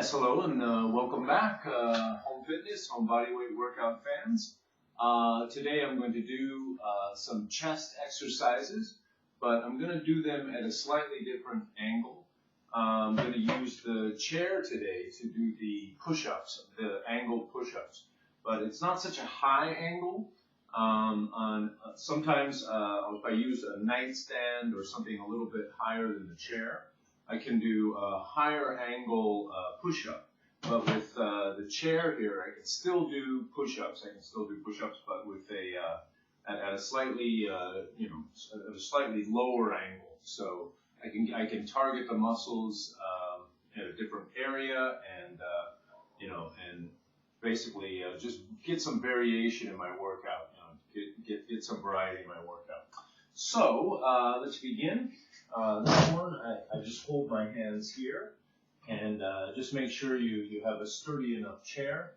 Yes, hello and welcome back, home fitness, home bodyweight workout fans. Today I'm going to do some chest exercises, but I'm going to do them at a slightly different angle. I'm going to use the chair today to do the push-ups, the angled push-ups, but it's not such a high angle. Sometimes if I use a nightstand or something a little bit higher than the chair, I can do a higher angle push-up, but with the chair here, I can still do push-ups. But with at a slightly at a slightly lower angle. So I can target the muscles in a different area, and and basically just get some variation in my workout. Get some variety in my workout. So let's begin. This one, I just hold my hands here, and just make sure you have a sturdy enough chair.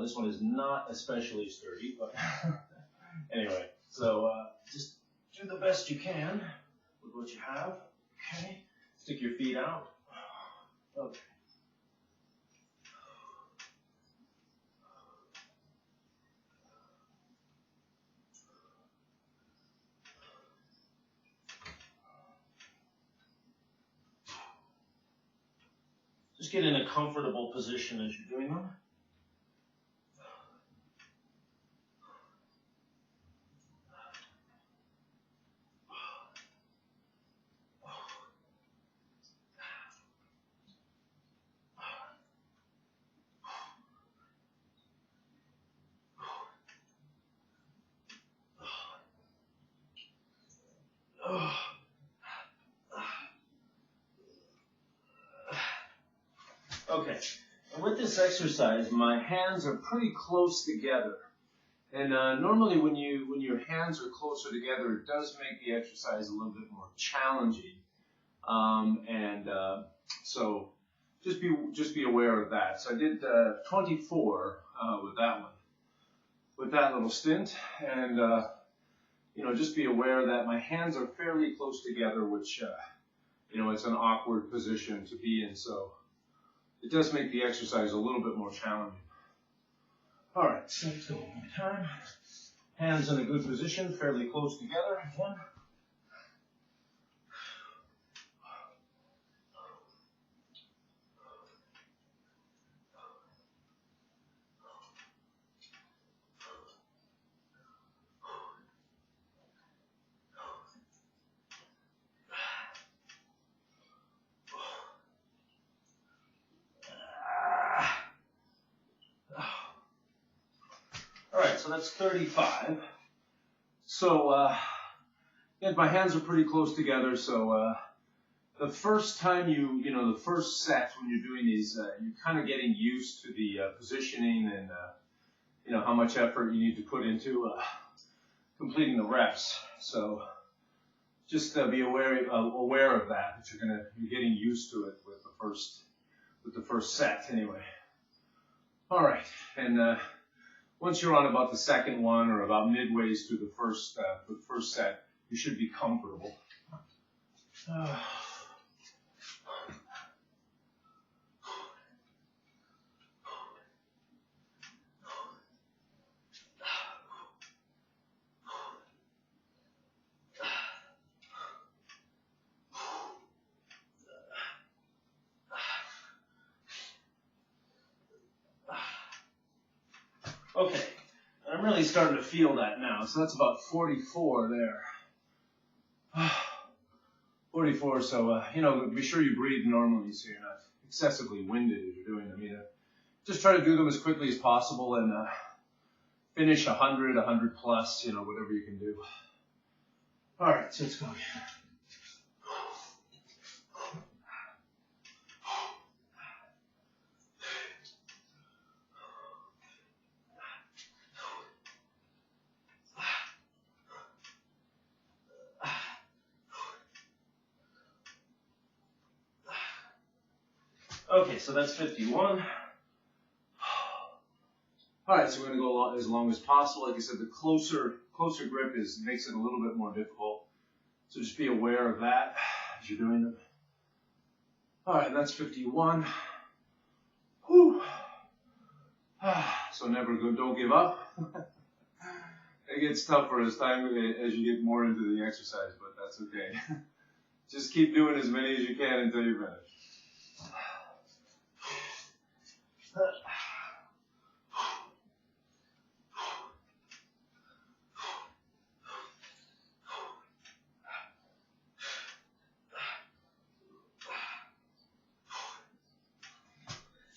This one is not especially sturdy, but anyway, so just do the best you can with what you have. Okay, stick your feet out. Okay. Just get in a comfortable position as you're doing them. Okay, and with this exercise, my hands are pretty close together. And normally when your hands are closer together, it does make the exercise a little bit more challenging. So just be aware of that. So I did 24 with that one, with that little stint, and just be aware that my hands are fairly close together, which it's an awkward position to be in. So it does make the exercise a little bit more challenging. All right, so let's go one more time. Hands in a good position, fairly close together again. So that's 35. So my hands are pretty close together. So the first time the first set when you're doing these, you're kind of getting used to the positioning and how much effort you need to put into completing the reps. So just be aware of that you're getting used to it with the first set anyway. All right, and once you're on about the second one or about midways through the first set, you should be comfortable. Okay, I'm really starting to feel that now, so that's about 44 there. 44, so, be sure you breathe normally so you're not excessively winded as you're doing them. Just try to do them as quickly as possible and finish 100 plus, whatever you can do. All right, so let's go again. Okay, so that's 51. All right, so we're going to go as long as possible. Like I said, the closer grip makes it a little bit more difficult. So just be aware of that as you're doing them. All right, that's 51. So never go, don't give up. It gets tougher as you get more into the exercise, but that's okay. Just keep doing as many as you can until you finish.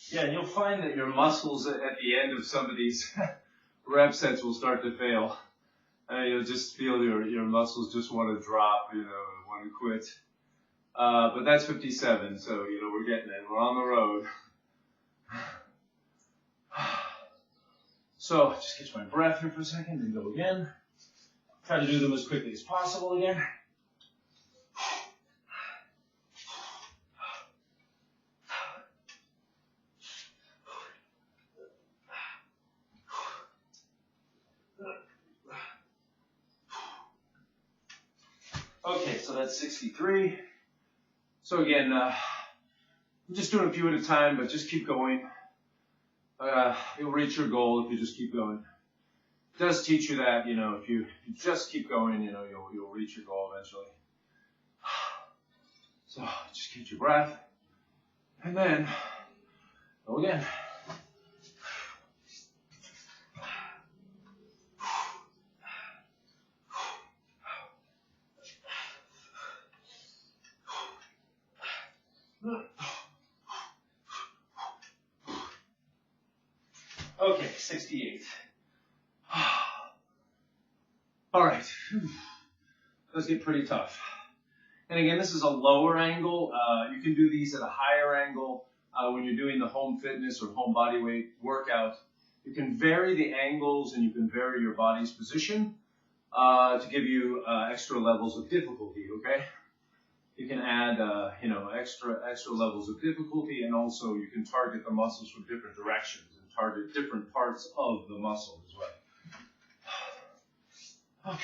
Yeah, and you'll find that your muscles at the end of some of these rep sets will start to fail. You'll just feel your muscles just want to drop, want to quit. But that's 57, so, we're getting it. We're on the road. So, just catch my breath here for a second and go again. Try to do them as quickly as possible again. Okay, so that's 63. So again, I'm just doing a few at a time, but just keep going. You'll reach your goal if you just keep going. It does teach you that, if you just keep going, you'll reach your goal eventually. So just catch your breath, and then go again. Okay, 68. All right. Those get pretty tough. And again, this is a lower angle. You can do these at a higher angle when you're doing the home fitness or home body weight workout. You can vary the angles and you can vary your body's position to give you extra levels of difficulty, okay? You can add, extra levels of difficulty, and also you can target the muscles from different directions and target different parts of the muscle as well. Okay.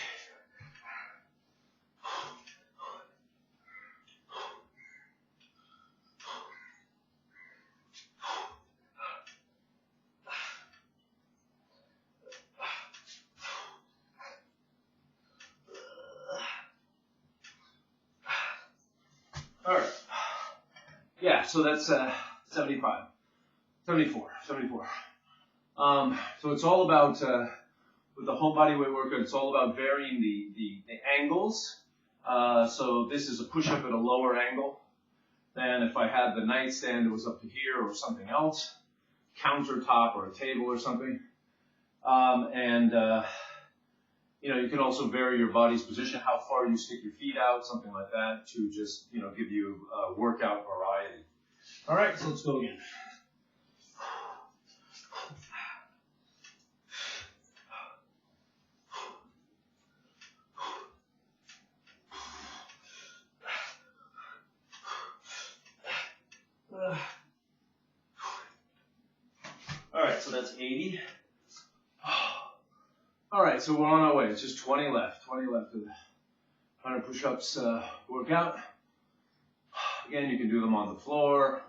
All right. Yeah, so that's 74. So it's all about, with the home body weight workout, it's all about varying the angles. So this is a push-up at a lower angle than if I had the nightstand, it was up to here or something else, countertop or a table or something. You can also vary your body's position, how far you stick your feet out, something like that, to just, give you workout variety. All right, so let's go again. All right, so that's 80. All right, so we're on our way. It's just 20 left. 20 left of the 100 push-ups workout. Again, you can do them on the floor.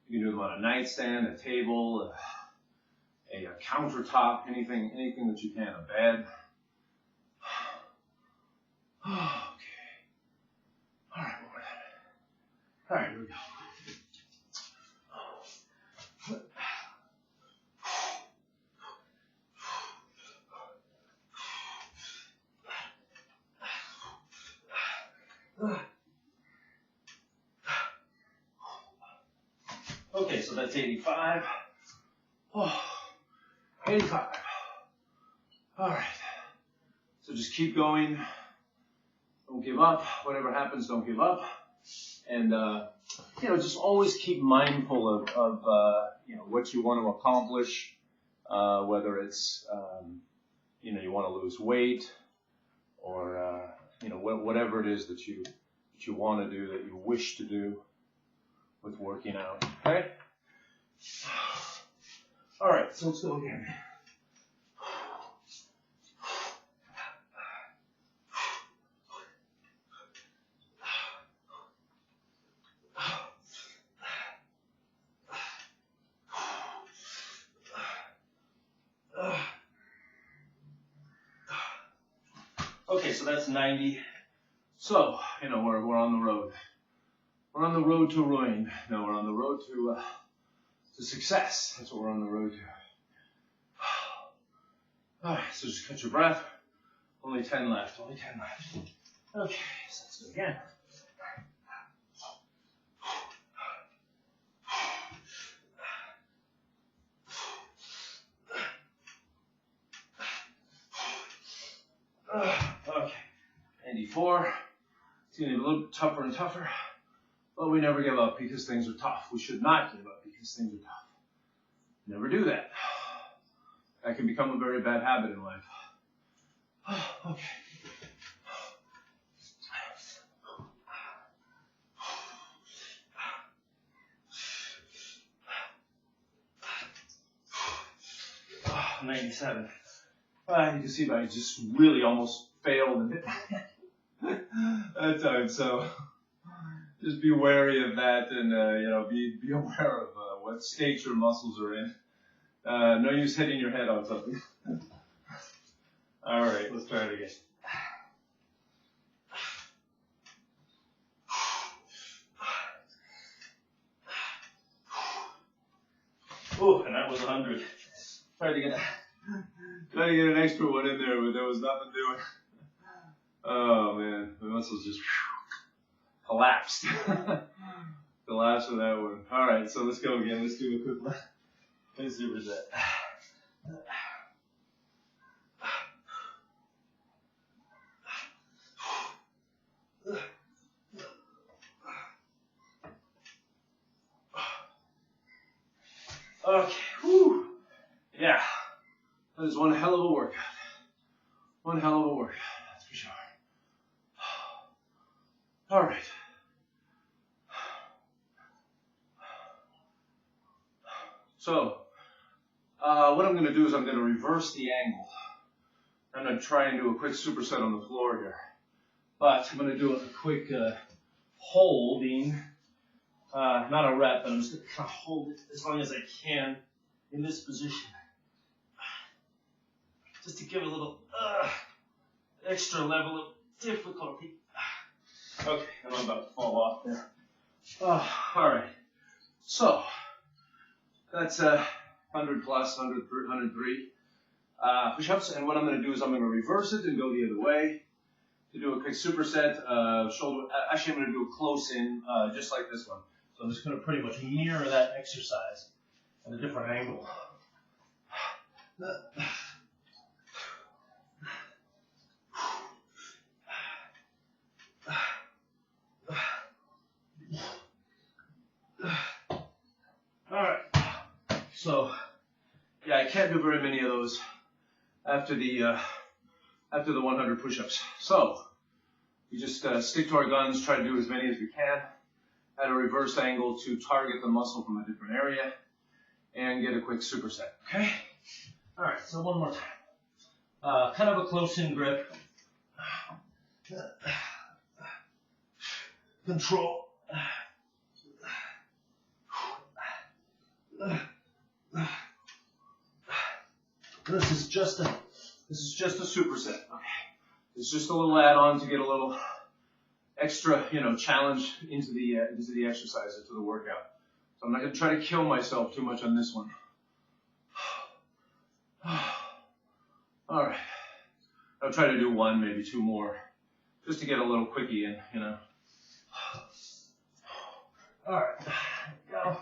You can do them on a nightstand, a table, a countertop, anything that you can, a bed. Okay. All right, more of that. All right, here we go. Okay, so that's 85. 85. All right. So just keep going. Don't give up. Whatever happens, don't give up. And, just always keep mindful of what you want to accomplish, whether it's, you want to lose weight or, whatever it is that you want to do, that you wish to do with working out. Okay? All right, so let's go again. Okay, so that's 90. So, you know, we're on the road. We're on the road to ruin. No, we're on the road to success. That's what we're on the road to. All right, so just catch your breath. Only 10 left. Only 10 left. Okay, so let's do it again. Okay, 94. It's going to be a little tougher and tougher, but we never give up because things are tough. We should not give up because things are tough. Never do that. That can become a very bad habit in life. Okay. Oh, 97. You can see I just really almost failed that time. So just be wary of that, and you know, be aware of what state your muscles are in. No use hitting your head on something. All right, let's try it again. Oh, and that was 100. Tried to get an extra one in there, but there was nothing doing. Oh man, my muscles just collapsed. Collapsed with that one. All right, so let's go again. Let's do a quick one. Let's superset. Okay, whew. Yeah, that is one hell of a workout. One hell of a workout, that's for sure. All right. So, what I'm going to do is I'm going to reverse the angle. I'm going to try and do a quick superset on the floor here. But I'm going to do a quick holding, not a rep, but I'm just going to kind of hold it as long as I can in this position. Just to give it a little extra level of difficulty. Okay, and I'm about to fall off there. All right. So, that's 100 plus, 103 push-ups. And what I'm going to do is I'm going to reverse it and go the other way to do a quick superset. Shoulder. Actually, I'm going to do a close-in, just like this one. So I'm just going to pretty much mirror that exercise at a different angle. All right. So, yeah, I can't do very many of those after the 100 push-ups. So, we just stick to our guns, try to do as many as we can at a reverse angle to target the muscle from a different area and get a quick superset. Okay? All right. So one more time. Kind of a close-in grip. Control. This is just a superset. Okay. It's just a little add-on to get a little extra, challenge into the exercise, into the workout. So I'm not going to try to kill myself too much on this one. All right. I'll try to do one, maybe two more, just to get a little quickie in, All right. Go.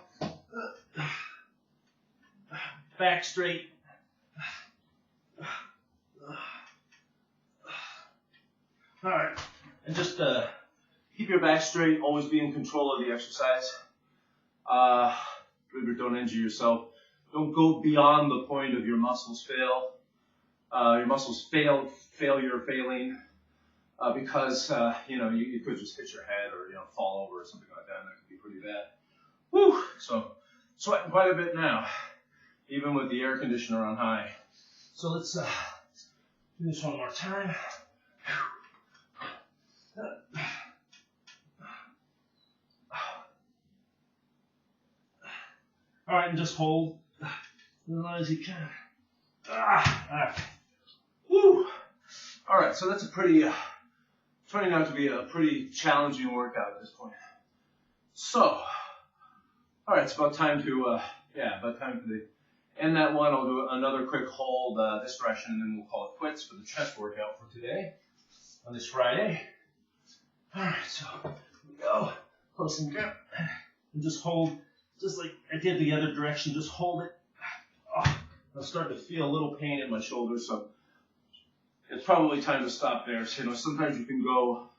Back straight. All right, and just keep your back straight. Always be in control of the exercise. Don't injure yourself. Don't go beyond the point of your muscles fail. Your muscles failing, because you could just hit your head or fall over or something like that. And that could be pretty bad. Whew. So sweating quite a bit now, even with the air conditioner on high. So let's do this one more time. All right, and just hold as long as you can. Woo! All right, so that's a pretty, turning out to be a pretty challenging workout at this point. So, all right, it's about time to, end that one. I'll do another quick hold this direction, and then we'll call it quits for the chest workout for today on this Friday. All right, so here we go. Close and grip, and just hold, just like I did the other direction. Just hold it. Oh, I'm starting to feel a little pain in my shoulders, so it's probably time to stop there. So, sometimes you can go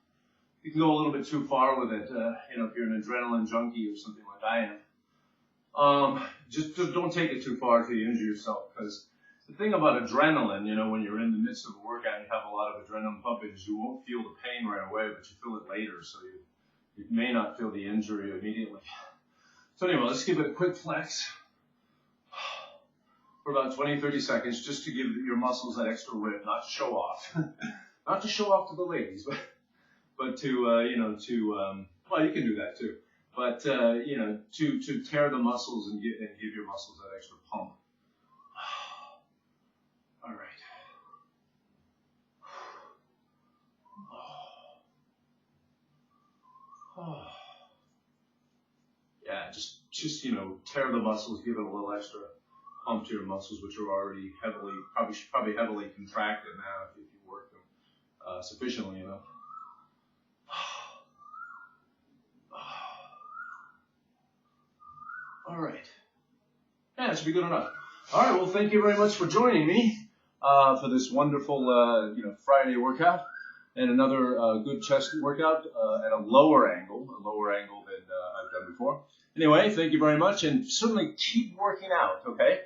a little bit too far with it. If you're an adrenaline junkie or something like I am. Just don't take it too far till you injure yourself. Because the thing about adrenaline, when you're in the midst of a workout and you have a lot of adrenaline pumping, is you won't feel the pain right away, but you feel it later. So you may not feel the injury immediately. So anyway, let's give it a quick flex for about 20-30 seconds, just to give your muscles that extra rip, not to show off. Not to show off to the ladies, but to, well, you can do that too. But, to tear the muscles and give your muscles that extra pump. All right. Yeah, just tear the muscles, give it a little extra pump to your muscles, which are already probably heavily contracted now if you work them sufficiently enough. All right. Yeah, that should be good enough. All right, well, thank you very much for joining me for this wonderful, Friday workout, and another good chest workout at a lower angle than I've done before. Anyway, thank you very much, and certainly keep working out, okay?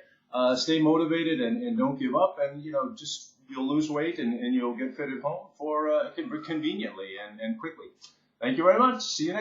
Stay motivated and don't give up, and, you'll lose weight and you'll get fit at home for conveniently and quickly. Thank you very much. See you next time.